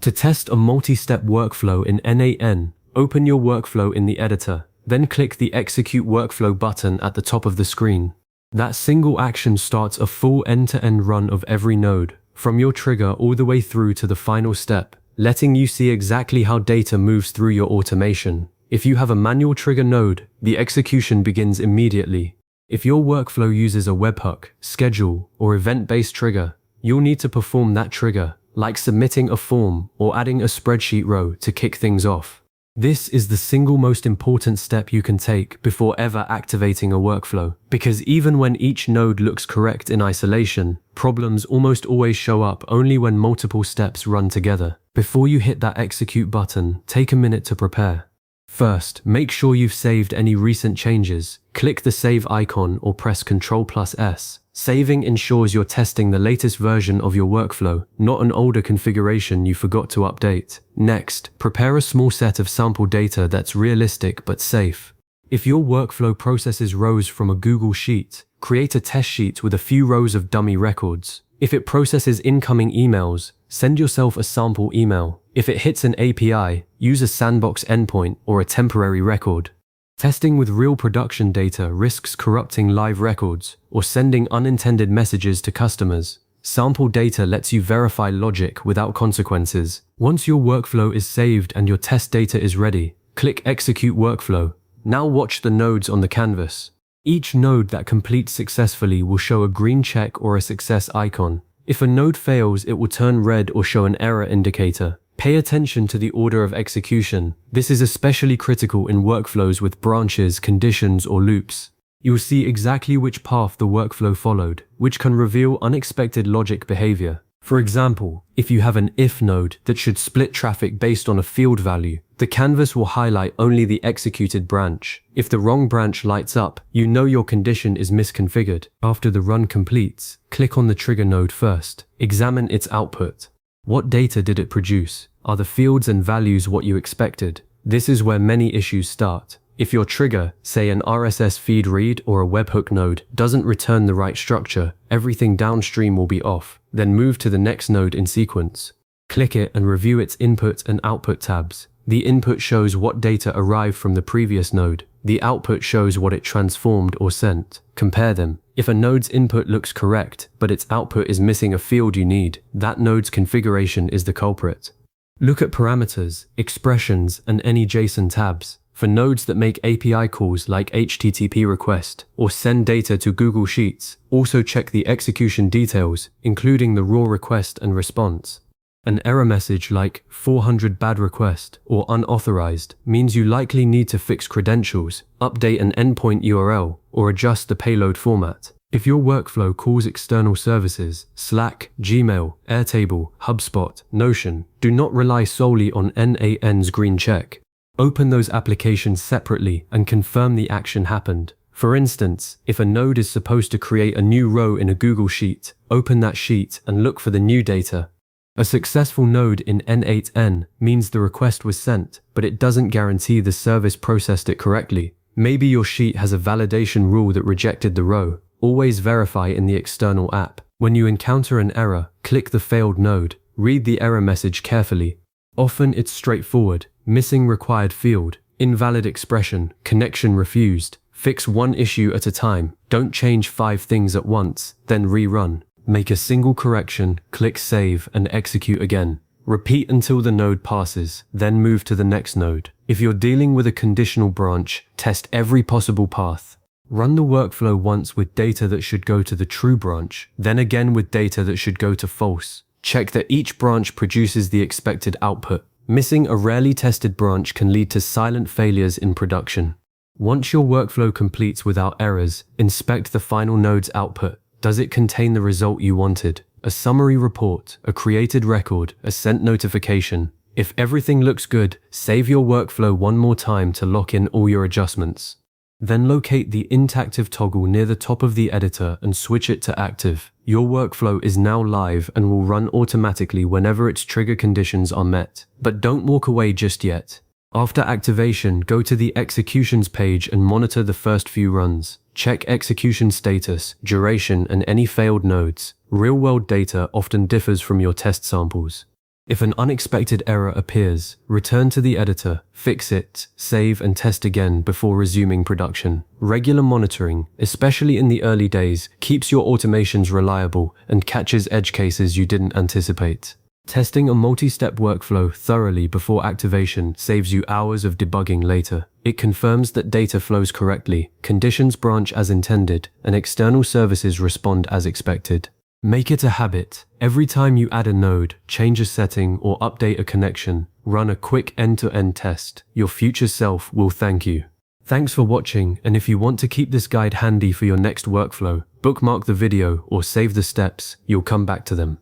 To test a multi-step workflow in n8n, open your workflow in the editor, then click the Execute Workflow button at the top of the screen. That single action starts a full end-to-end run of every node, from your trigger all the way through to the final step, letting you see exactly how data moves through your automation. If you have a manual trigger node, the execution begins immediately. If your workflow uses a webhook, schedule, or event-based trigger, you'll need to perform that trigger, like submitting a form or adding a spreadsheet row to kick things off. This is the single most important step you can take before ever activating a workflow, because even when each node looks correct in isolation, problems almost always show up only when multiple steps run together. Before you hit that execute button, take a minute to prepare. First, make sure you've saved any recent changes. Click the save icon or press Ctrl+S. Saving ensures you're testing the latest version of your workflow, not an older configuration you forgot to update. Next, prepare a small set of sample data that's realistic but safe. If your workflow processes rows from a Google Sheet, create a test sheet with a few rows of dummy records. If it processes incoming emails, send yourself a sample email. If it hits an API, use a sandbox endpoint or a temporary record. Testing with real production data risks corrupting live records or sending unintended messages to customers. Sample data lets you verify logic without consequences. Once your workflow is saved and your test data is ready, click Execute Workflow. Now watch the nodes on the canvas. Each node that completes successfully will show a green check or a success icon. If a node fails, it will turn red or show an error indicator. Pay attention to the order of execution. This is especially critical in workflows with branches, conditions, or loops. You'll see exactly which path the workflow followed, which can reveal unexpected logic behavior. For example, if you have an if node that should split traffic based on a field value, the canvas will highlight only the executed branch. If the wrong branch lights up, you know your condition is misconfigured. After the run completes, click on the trigger node first. Examine its output. What data did it produce? Are the fields and values what you expected? This is where many issues start. If your trigger, say an RSS feed read or a webhook node, doesn't return the right structure, everything downstream will be off. Then move to the next node in sequence. Click it and review its input and output tabs. The input shows what data arrived from the previous node. The output shows what it transformed or sent. Compare them. If a node's input looks correct, but its output is missing a field you need, that node's configuration is the culprit. Look at parameters, expressions, and any JSON tabs. For nodes that make API calls like HTTP request or send data to Google Sheets, also check the execution details, including the raw request and response. An error message like 400 bad request or unauthorized means you likely need to fix credentials, update an endpoint URL, or adjust the payload format. If your workflow calls external services, Slack, Gmail, Airtable, HubSpot, Notion, do not rely solely on n8n's green check. Open those applications separately and confirm the action happened. For instance, if a node is supposed to create a new row in a Google Sheet, open that sheet and look for the new data. A successful node in n8n means the request was sent, but it doesn't guarantee the service processed it correctly. Maybe your sheet has a validation rule that rejected the row. Always verify in the external app. When you encounter an error, click the failed node. Read the error message carefully. Often it's straightforward. Missing required field, invalid expression, connection refused. Fix one issue at a time. Don't change 5 things at once, then rerun. Make a single correction, click save, and execute again. Repeat until the node passes, then move to the next node. If you're dealing with a conditional branch, test every possible path. Run the workflow once with data that should go to the true branch, then again with data that should go to false. Check that each branch produces the expected output. Missing a rarely tested branch can lead to silent failures in production. Once your workflow completes without errors, inspect the final node's output. Does it contain the result you wanted? A summary report, a created record, a sent notification. If everything looks good, save your workflow one more time to lock in all your adjustments. Then locate the int active toggle near the top of the editor and switch it to active. Your workflow is now live and will run automatically whenever its trigger conditions are met. But don't walk away just yet. After activation, go to the executions page and monitor the first few runs. Check execution status, duration, and any failed nodes. Real-world data often differs from your test samples. If an unexpected error appears, return to the editor, fix it, save and test again before resuming production. Regular monitoring, especially in the early days, keeps your automations reliable and catches edge cases you didn't anticipate. Testing a multi-step workflow thoroughly before activation saves you hours of debugging later. It confirms that data flows correctly, conditions branch as intended, and external services respond as expected. Make it a habit. Every time you add a node, change a setting, or update a connection, run a quick end-to-end test. Your future self will thank you. Thanks for watching, and if you want to keep this guide handy for your next workflow, bookmark the video or save the steps. You'll come back to them.